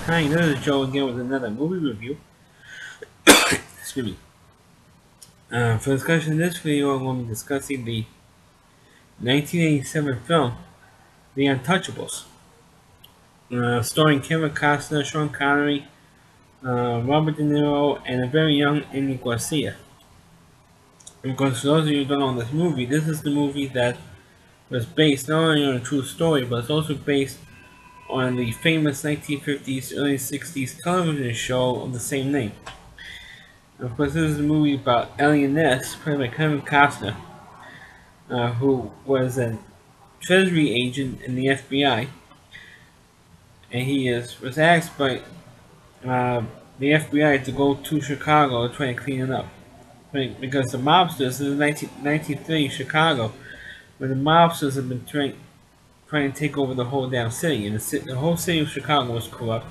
Hi, this is Joe again with another movie review. Excuse me. For discussion in this video, I'm going to be discussing the 1987 film, The Untouchables, starring Kevin Costner, Sean Connery, Robert De Niro, and a very young Andy Garcia. Because for those of you who don't know this movie, this is the movie that was based not only on a true story, but it's also based on the famous 1950s, early 60s television show of the same name. Of course, this is a movie about Elliot Ness, played by Kevin Costner, who was a Treasury agent in the FBI, and was asked by the FBI to go to Chicago to try and clean it up. Because the mobsters, this is 1930 Chicago, where the mobsters have been trying to take over the whole damn city, and the whole city of Chicago was corrupt.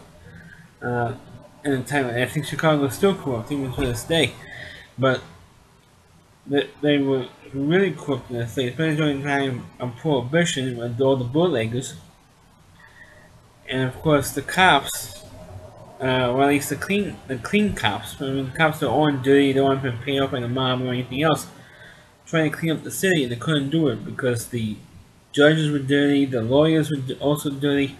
In the time, and I think Chicago is still corrupt even to this day. But they were really corrupt in the state, especially during the time of Prohibition with all the bootleggers. And of course, the cops, or at least the clean cops. I mean, the cops that aren't dirty, they weren't been paid off by the mob or anything else, trying to clean up the city, and they couldn't do it because the judges were dirty, the lawyers were also dirty,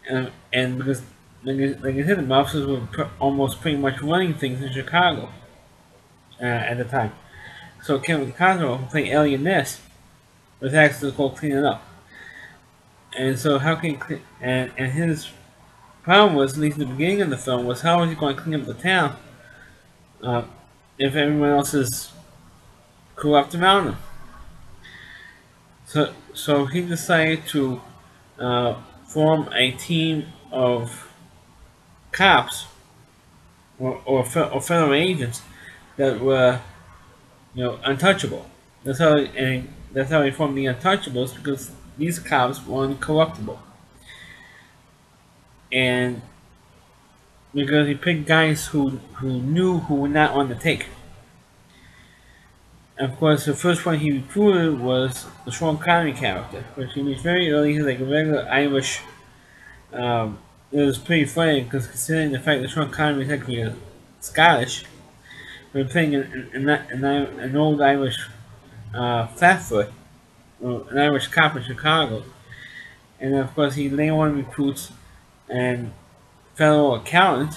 and because, like I said, the mobsters were almost pretty much running things in Chicago at the time. So Kevin Costner, who played Elliot Ness, was asked to go clean it up. And so how can he clean, and his problem was, at least in the beginning of the film, was how was he going to clean up the town if everyone else is corrupt around him? So he decided to form a team of cops or federal agents that were, untouchable. That's how he formed the Untouchables, because these cops were incorruptible. And because he picked guys who knew who were not on the take. And of course, the first one he recruited was the Sean Connery character, which he was very early. He's like a regular Irish. It was pretty funny because considering the fact that Sean Connery is actually Scottish, we were playing an old Irish flatfoot, an Irish cop in Chicago. And then of course he later on recruits and fellow accountant,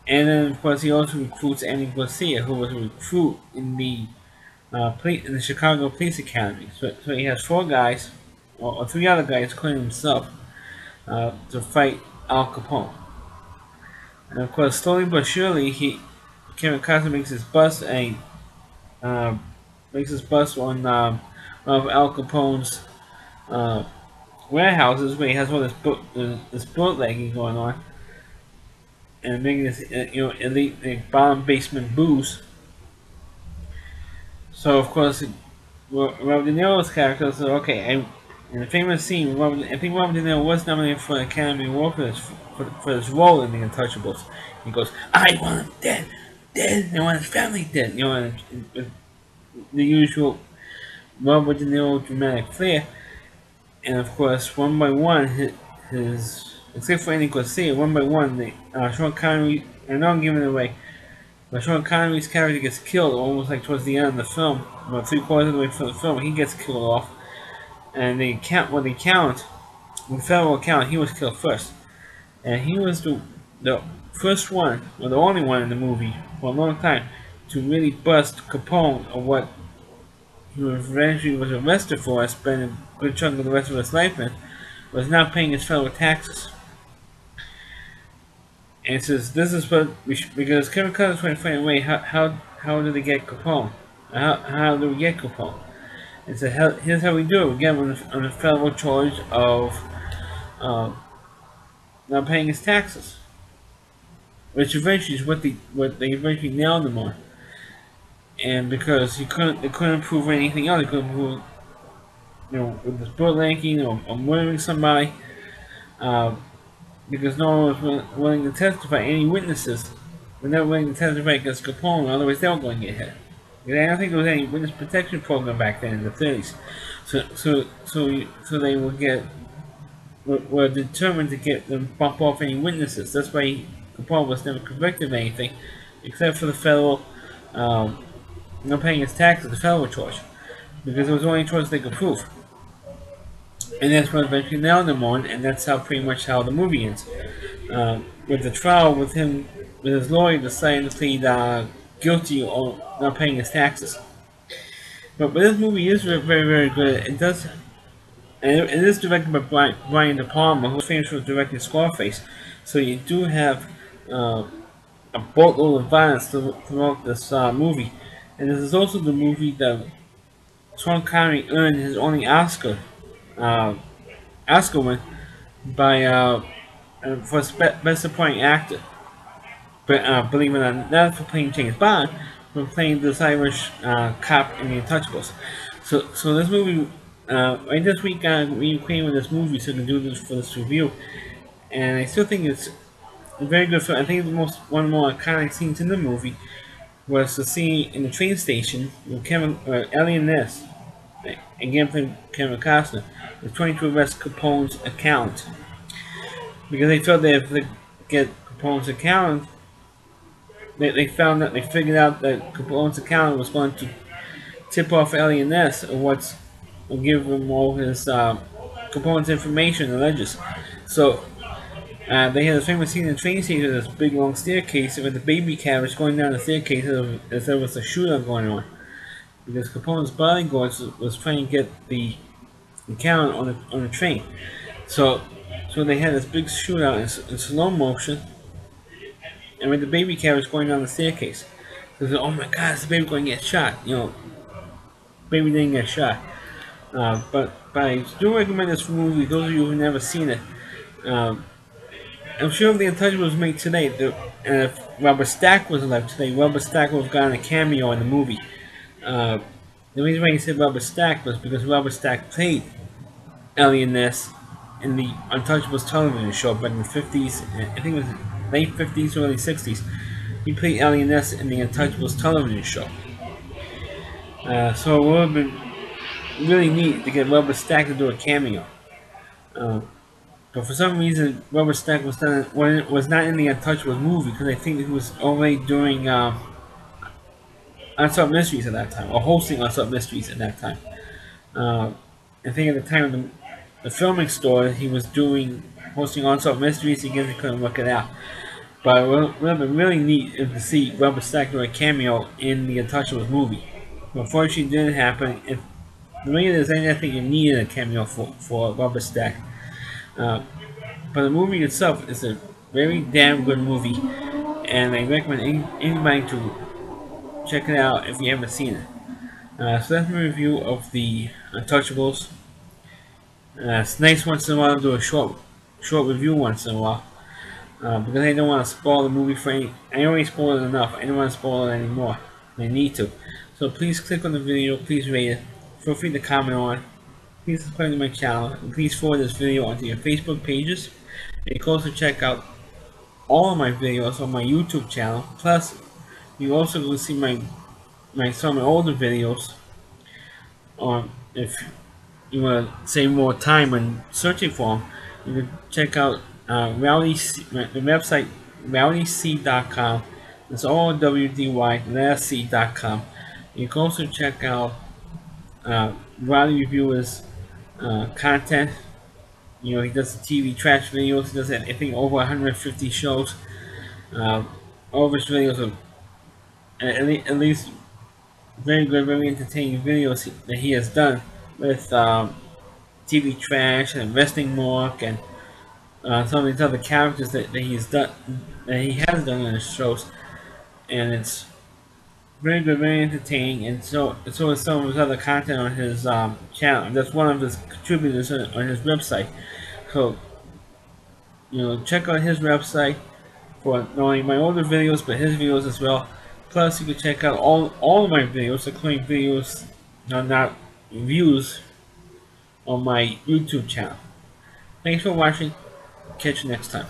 and then of course he also recruits Andy Garcia, who was a recruit in the Chicago Police Academy. So he has four guys, or three other guys, including himself, to fight Al Capone. And of course, slowly but surely, Kevin Costner makes his bust on one of Al Capone's warehouses, where he has all this bootlegging going on, and making this elite bottom basement booze. So of course, Robert De Niro's character said, okay, in the famous scene, I think Robert De Niro was nominated for an Academy Award for his role in The Untouchables. He goes, I want him dead, and I want his family dead. And the usual Robert De Niro dramatic flair. And of course, one by one, except for Andy Garcia, one by one, Sean Connery, and I'm giving it away, but Sean Connery's character gets killed almost like towards the end of the film, about 3/4 of the way through the film, he gets killed off. And the federal account, he was killed first. And he was the first one, or the only one in the movie for a long time, to really bust Capone of what he eventually was arrested for, and spent a good chunk of the rest of his life in, was not paying his federal taxes. And it says, this is what because Kevin Costner is trying to find a way, how do they get Capone? How do we get Capone? And so here's how we do it. We get him on a federal charge of not paying his taxes, which eventually is what they eventually nailed him on. And because they couldn't prove anything else, they couldn't prove, with this bootlegging or murdering somebody, because no one was willing to testify. Any witnesses were not willing to testify against Capone, otherwise they were going to get hit. I don't think there was any witness protection program back then in the 30s, so they would get were determined to get them bump off any witnesses. That's why Capone was never convicted of anything, except for the federal not paying his taxes, the federal charge, because it was the only charge they could prove. And that's what eventually nailed him on, and that's how pretty much how the movie ends. With the trial, with him, with his lawyer deciding to plead guilty or not paying his taxes. But this movie is very, very good. It does, and it is directed by Brian De Palma, who's famous for directing Scarface. So you do have a boatload of violence throughout this movie. And this is also the movie that Sean Connery earned his only uh, Oscar win by for best supporting actor. But believe it or not for playing James Bond, but playing this Irish cop in The Untouchables. So this movie, right this week, we acquainted with this movie, so we can do this for this review. And I still think it's a very good film. I think one of the more iconic scenes in the movie was the scene in the train station with Ellie and Ness, again playing Kevin Costner, was trying to arrest Capone's accountant because they felt that if they get Capone's account, they figured out that Capone's accountant was going to tip off Ellie and Ness or will give them all his Capone's information and ledgers. So they had a famous scene in the train station with this big long staircase with the baby carriage going down the staircase as there was a shootout going on. Because Capone's bodyguard was trying to get the account on the train. So they had this big shootout in slow motion, and with the baby carriage going down the staircase. So they said, "Oh my God, is the baby going to get shot?" Baby didn't get shot. But I do recommend this movie. Those of you who've never seen it. I'm sure if The Untouchables was made today, and if Robert Stack was alive today, Robert Stack would have gotten a cameo in the movie. The reason why he said Robert Stack was because Robert Stack played Ellie and Ness in the Untouchables television show back in the 50s, I think it was late 50s, early 60s. He played Ellie and Ness in the Untouchables television show. So it would have been really neat to get Robert Stack to do a cameo. But for some reason, Robert Stack was not in the Untouchables movie because I think he was already doing Unsolved Mysteries at that time, or hosting Unsolved Mysteries at that time. I think at the time of the filming store, he was hosting Unsolved Mysteries because he couldn't work it out. But it would have been really neat to see Robert Stack do a cameo in the Untouchables movie. But unfortunately, it didn't happen. If the reason is, I didn't think you needed a cameo for Robert Stack. But the movie itself is a very damn good movie, and I recommend anybody to check it out if you haven't seen it. So that's my review of the Untouchables. It's nice once in a while to do a short review once in a while, because I don't want to spoil the movie for any. I already spoiled it enough. I don't want to spoil it anymore. I need to. So please click on the video. Please rate it. Feel free to comment on it. Please subscribe to my channel, and please forward this video onto your Facebook pages. And you can also check out all of my videos on my YouTube channel. Plus, you also will see some of my older videos. If you want to save more time when searching for them, you can check out the website rowdyc.com. It's all WDY.com. You can also check out Rowdy Reviewers content. He does TV trash videos. He does, I think, over 150 shows. All of his videos are at least very good, very entertaining videos that he has done with TV trash and Wrestling Mark and some of these other characters that he has done in his shows, and it's very good, very entertaining, and so is some of his other content on his channel. That's one of his contributors on his website. So check out his website for not only my older videos but his videos as well. Plus, you can check out all of my videos, including videos, not reviews, on my YouTube channel. Thanks for watching. Catch you next time.